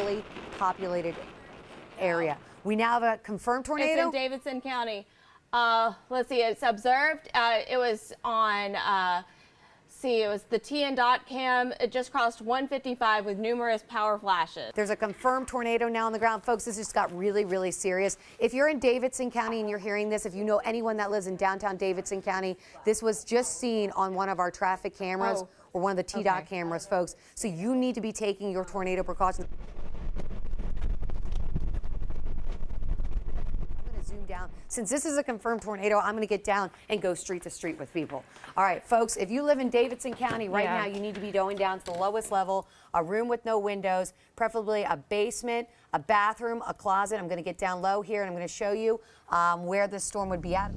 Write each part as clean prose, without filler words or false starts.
heavily populated area. We now have a confirmed tornado. It's in Davidson County. Let's see, it's observed. It was on, it was the TN dot cam. It just crossed 155 with numerous power flashes. There's a confirmed tornado now on the ground. Folks, this just got really, really serious. If you're in Davidson County and you're hearing this, if you know anyone that lives in downtown Davidson County, this was just seen on one of our traffic cameras or one of the T-Dot cameras, folks. So you need to be taking your tornado precautions. Zoom down. Since this is a confirmed tornado, I'm going to get down and go street to street with people. All right, folks, if you live in Davidson County right now, you need to be going down to the lowest level, a room with no windows, preferably a basement, a bathroom, a closet. I'm going to get down low here and I'm going to show you where this storm would be at.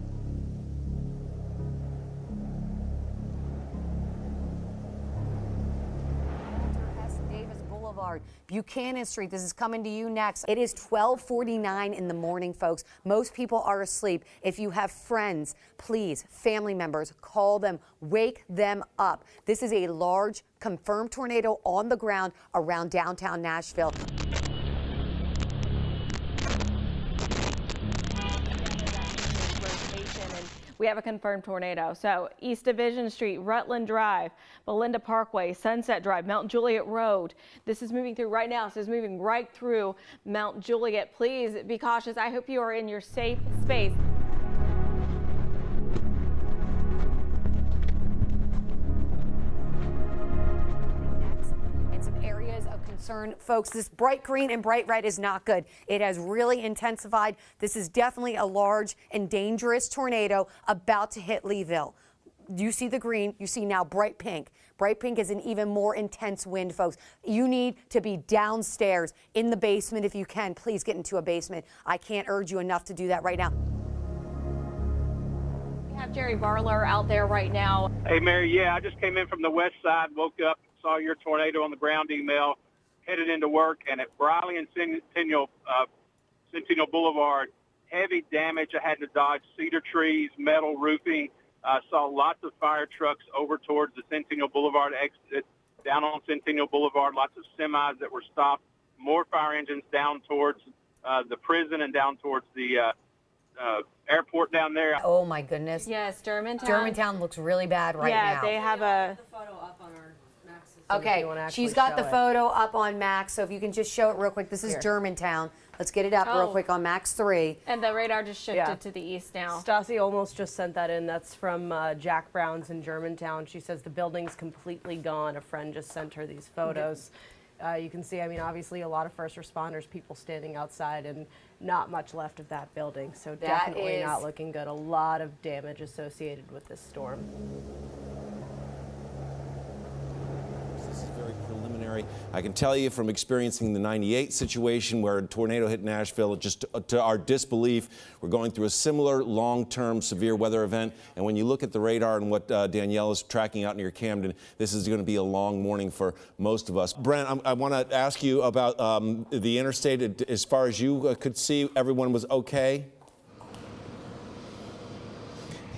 Buchanan Street. This is coming to you next. It is 12:49 in the morning, folks. Most people are asleep. If you have friends, please, family members, call them, wake them up. This is a large confirmed tornado on the ground around downtown Nashville. We have a confirmed tornado. So East Division Street, Rutland Drive, Belinda Parkway, Sunset Drive, Mount Juliet Road. This is moving through right now. So it's moving right through Mount Juliet. Please be cautious. I hope you are in your safe space. Folks, this bright green and bright red is not good. It has really intensified. This is definitely a large and dangerous tornado about to hit Leeville. You see the green, you see now bright pink. Bright pink is an even more intense wind, folks. You need to be downstairs in the basement if you can. Please get into a basement. I can't urge you enough to do that right now. We have Jerry Barler out there right now. Hey, Mary, I just came in from the west side, woke up, saw your tornado on the ground email, headed into work, and at Briley and Centennial Boulevard, heavy damage. I had to dodge cedar trees, metal roofing. Saw lots of fire trucks over towards the Centennial Boulevard exit, down on Centennial Boulevard, lots of semis that were stopped, more fire engines down towards the prison and down towards the airport down there. Oh, my goodness. Yes, Germantown. Germantown looks really bad right now. Yeah, they have a... Okay, she's got the photo up on Max, so if you can just show it real quick. This is Germantown. Let's get it up real quick on Max 3. And the radar just shifted to the east now. Stassi almost just sent that in. That's from Jack Brown's in Germantown. She says the building's completely gone. A friend just sent her these photos. You can see, I mean, obviously a lot of first responders, people standing outside, and not much left of that building. So definitely not looking good. A lot of damage associated with this storm. I can tell you from experiencing the '98 situation where a tornado hit Nashville, just to our disbelief, we're going through a similar long-term severe weather event. And when you look at the radar and what Danielle is tracking out near Camden, this is going to be a long morning for most of us. Brent, I want to ask you about the interstate. As far as you could see, everyone was okay?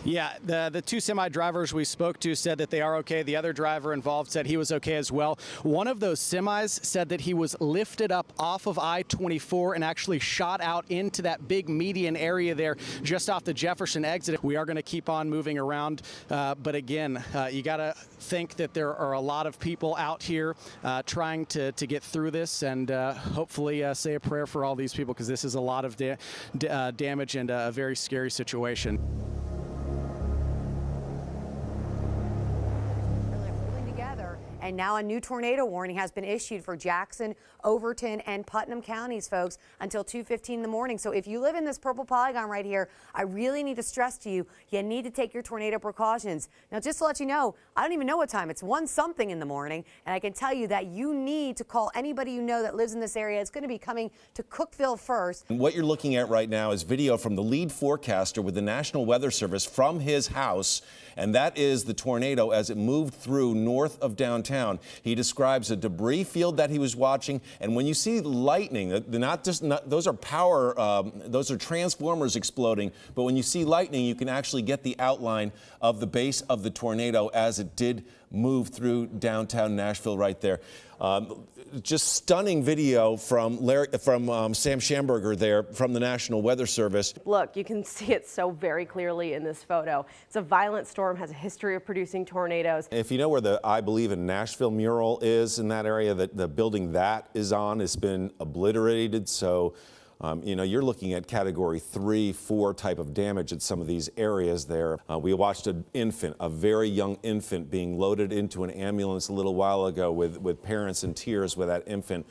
Yeah, the two semi-drivers we spoke to said that they are okay. The other driver involved said he was okay as well. One of those semis said that he was lifted up off of I-24 and actually shot out into that big median area there just off the Jefferson exit. We are going to keep on moving around, but again, you got to think that there are a lot of people out here trying to get through this, and hopefully say a prayer for all these people, because this is a lot of damage and a very scary situation. And now a new tornado warning has been issued for Jackson, Overton, and Putnam counties, folks, until 2:15 in the morning. So if you live in this purple polygon right here, I really need to stress to you, you need to take your tornado precautions. Now, just to let you know, I don't even know what time. It's 1-something in the morning, and I can tell you that you need to call anybody you know that lives in this area. It's going to be coming to Cookeville first. And what you're looking at right now is video from the lead forecaster with the National Weather Service from his house, and that is the tornado as it moved through north of downtown. He describes a debris field that he was watching, and when you see lightning, those are transformers exploding, but when you see lightning, you can actually get the outline of the base of the tornado as it did move through downtown Nashville right there. Just stunning video from Sam Schamberger there from the National Weather Service. Look, you can see it so very clearly in this photo. It's a violent storm, has a history of producing tornadoes. If you know where the I Believe in Nashville mural is in that area, that the building that is on has been obliterated. So, you know, you're looking at category 3, 4 type of damage at some of these areas there. We watched an infant, a very young infant, being loaded into an ambulance a little while ago with parents in tears with that infant.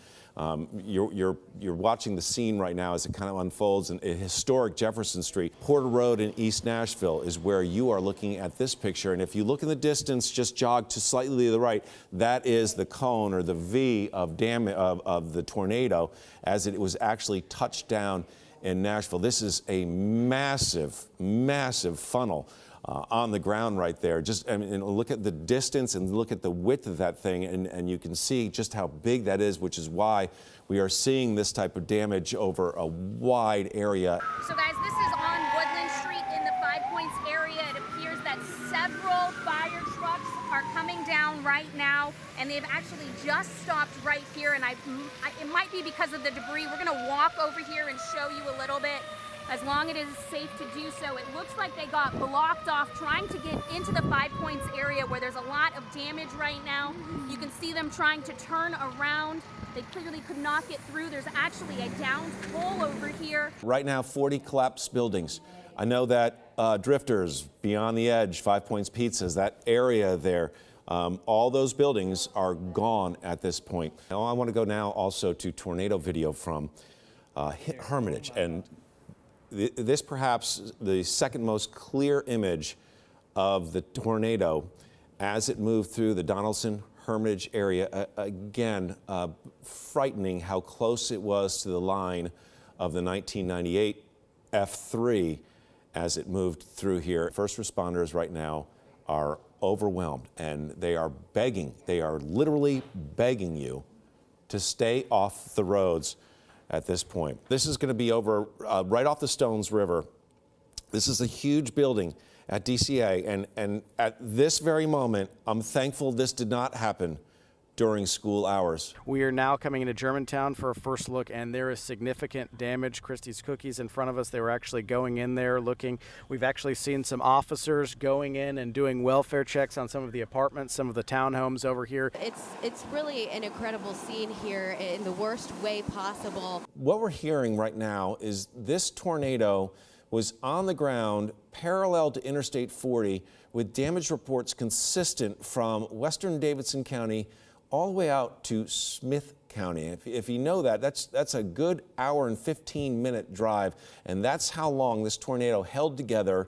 You're watching the scene right now as it kind of unfolds in historic Jefferson Street. Porter Road in East Nashville is where you are looking at this picture. And if you look in the distance, just jog to slightly to the right, that is the cone or the V of the tornado as it was actually touched down in Nashville. This is a massive, massive funnel on the ground right there. Just and look at the distance and look at the width of that thing, and you can see just how big that is, which is why we are seeing this type of damage over a wide area. So guys, this is on Woodland Street in the Five Points area. It appears that several fire trucks are coming down right now, and they've actually just stopped right here, and it might be because of the debris. We're gonna walk over here and show you a little bit. As long as it is safe to do so. It looks like they got blocked off trying to get into the Five Points area where there's a lot of damage right now. You can see them trying to turn around. They clearly could not get through. There's actually a downed pole over here. Right now, 40 collapsed buildings. I know that Drifters, Beyond the Edge, Five Points Pizzas, that area there, all those buildings are gone at this point. Now, I want to go now also to tornado video from Hermitage. And this perhaps the second most clear image of the tornado as it moved through the Donaldson Hermitage area. Again, frightening how close it was to the line of the 1998 F3 as it moved through here. First responders right now are overwhelmed, and they are begging, they are literally begging you to stay off the roads at this point. This is going to be over right off the Stones River. This is a huge building at DCA, and at this very moment, I'm thankful this did not happen during school hours. We are now coming into Germantown for a first look, and there is significant damage. Christie's Cookies in front of us, they were actually going in there looking. We've actually seen some officers going in and doing welfare checks on some of the apartments, some of the townhomes over here. It's really an incredible scene here in the worst way possible. What we're hearing right now is this tornado was on the ground parallel to Interstate 40 with damage reports consistent from western Davidson County all the way out to Smith County. If you know that, that's a good hour and 15-minute drive, and that's how long this tornado held together.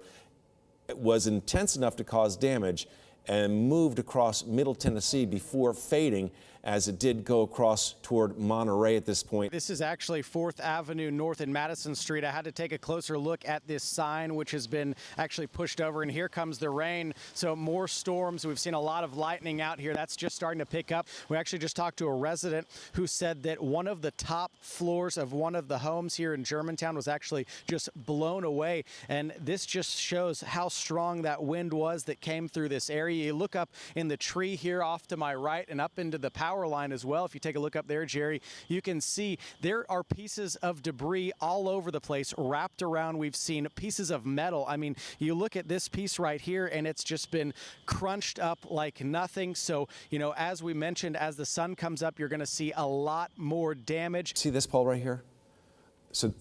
It was intense enough to cause damage and moved across Middle Tennessee before fading as it did go across toward Monterey at this point. This is actually 4th Avenue North and Madison Street. I had to take a closer look at this sign, which has been actually pushed over, and here comes the rain. So more storms. We've seen a lot of lightning out here. That's just starting to pick up. We actually just talked to a resident who said that one of the top floors of one of the homes here in Germantown was actually just blown away. And this just shows how strong that wind was that came through this area. You look up in the tree here off to my right and up into the power line as well. If you take a look up there, Jerry, you can see there are pieces of debris all over the place wrapped around. We've seen pieces of metal. I mean, you look at this piece right here and it's just been crunched up like nothing. So, you know, as we mentioned, as the sun comes up, you're going to see a lot more damage. See this pole right here? So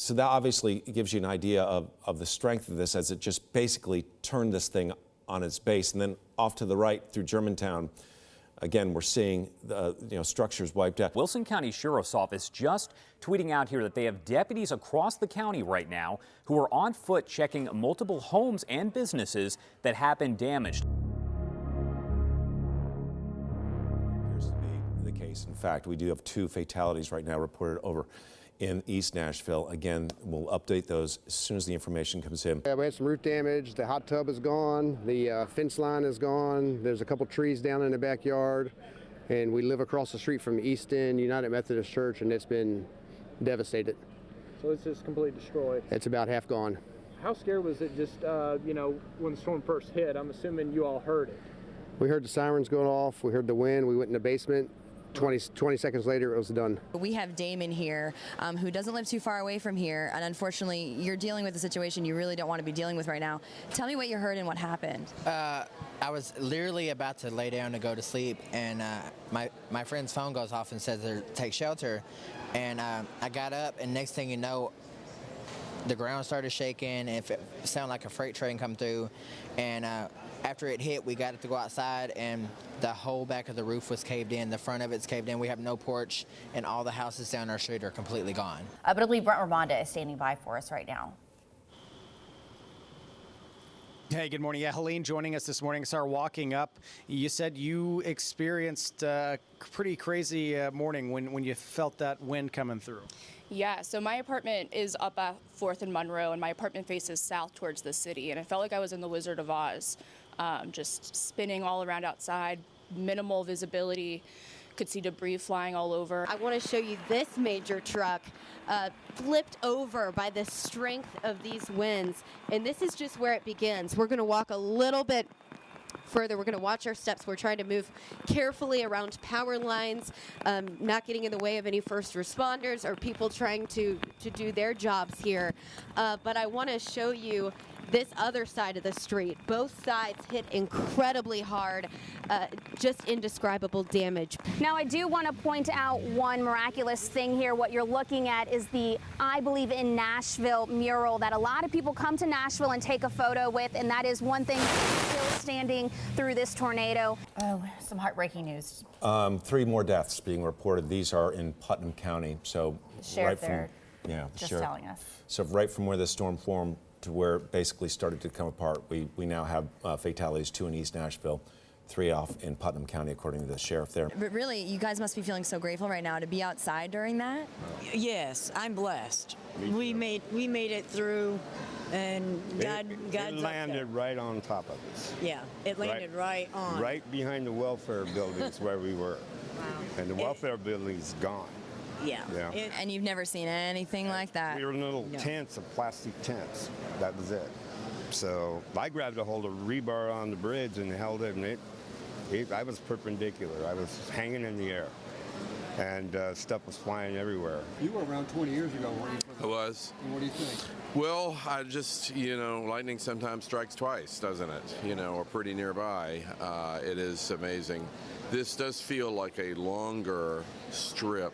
that obviously gives you an idea of the strength of this as it just basically turned this thing on its base. And then off to the right through Germantown, again, we're seeing structures wiped out. Wilson County Sheriff's Office just tweeting out here that they have deputies across the county right now who are on foot checking multiple homes and businesses that have been damaged. Appears to be the case. In fact, we do have 2 fatalities right now reported over in East Nashville. Again, we'll update those as soon as the information comes in. Yeah, we had some roof damage. The hot tub is gone. The fence line is gone. There's a couple trees down in the backyard. And we live across the street from East End United Methodist Church, and it's been devastated. So it's just completely destroyed? It's about half gone. How scared was it just, when the storm first hit? I'm assuming you all heard it. We heard the sirens going off. We heard the wind. We went in the basement. 20 seconds later, it was done. We have Damon here who doesn't live too far away from here, and unfortunately you're dealing with a situation you really don't want to be dealing with right now. Tell me what you heard and what happened. I was literally about to lay down to go to sleep, and my friend's phone goes off and says to take shelter, and I got up, and next thing you know, the ground started shaking, and it sounded like a freight train come through, and after it hit, we got it to go outside, and the whole back of the roof was caved in. The front of it's caved in. We have no porch, and all the houses down our street are completely gone. But I believe Brent Ramonda is standing by for us right now. Hey, good morning. Yeah, Helene joining us this morning. Started walking up. You said you experienced a pretty crazy morning when you felt that wind coming through. Yeah, so my apartment is up at 4th and Monroe, and my apartment faces south towards the city, and it felt like I was in the Wizard of Oz, just spinning all around outside, minimal visibility, could see debris flying all over. I want to show you this major truck flipped over by the strength of these winds, and this is just where it begins. We're going to walk a little bit further. We're going to watch our steps. We're trying to move carefully around power lines, not getting in the way of any first responders or people trying to do their jobs here. But I want to show you this other side of the street. Both sides hit incredibly hard, just indescribable damage. Now, I do want to point out one miraculous thing here. What you're looking at is the I Believe in Nashville mural that a lot of people come to Nashville and take a photo with, and that is one thing still standing through this tornado. Oh, some heartbreaking news. 3 more deaths being reported. These are in Putnam County. So The sheriff there just telling us. So right from where the storm formed to where it basically started to come apart, we now have fatalities, 2 in East Nashville, 3 off in Putnam County, according to the sheriff there. But really, you guys must be feeling so grateful right now to be outside during that. Yes, I'm blessed. We made it through, and God landed right on top of us. Yeah, it landed right on. Right behind the welfare buildings where we were. Wow. And the welfare building's gone. Yeah. And you've never seen anything like that. We were in little tents, of plastic tents. That was it. So I grabbed a hold of rebar on the bridge and held it, and I was perpendicular. I was hanging in the air, and stuff was flying everywhere. You were around 20 years ago, weren't you? I was. And what do you think? Well, I just, lightning sometimes strikes twice, doesn't it? Or pretty nearby. It is amazing. This does feel like a longer strip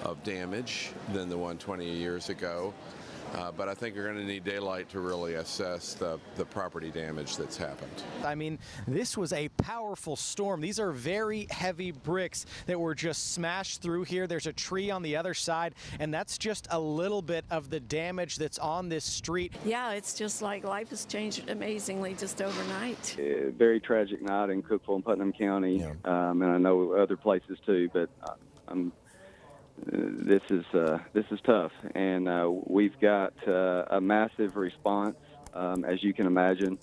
of damage than the one 20 years ago. But I think you're going to need daylight to really assess the property damage that's happened. I mean, this was a powerful storm. These are very heavy bricks that were just smashed through here. There's a tree on the other side, and that's just a little bit of the damage that's on this street. Yeah, it's just like life has changed amazingly just overnight. Very tragic night in Cookeville and Putnam County, and I know other places too, but this is tough, and we've got a massive response, as you can imagine.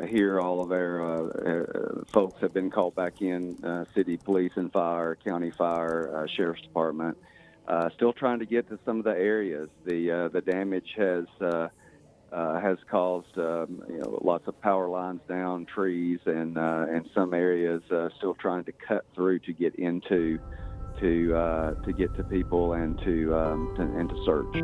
Here, all of our folks have been called back in: city police and fire, county fire, sheriff's department. Still trying to get to some of the areas. The damage has caused lots of power lines down, trees, and some areas still trying to cut through to get into. To get to people and to search.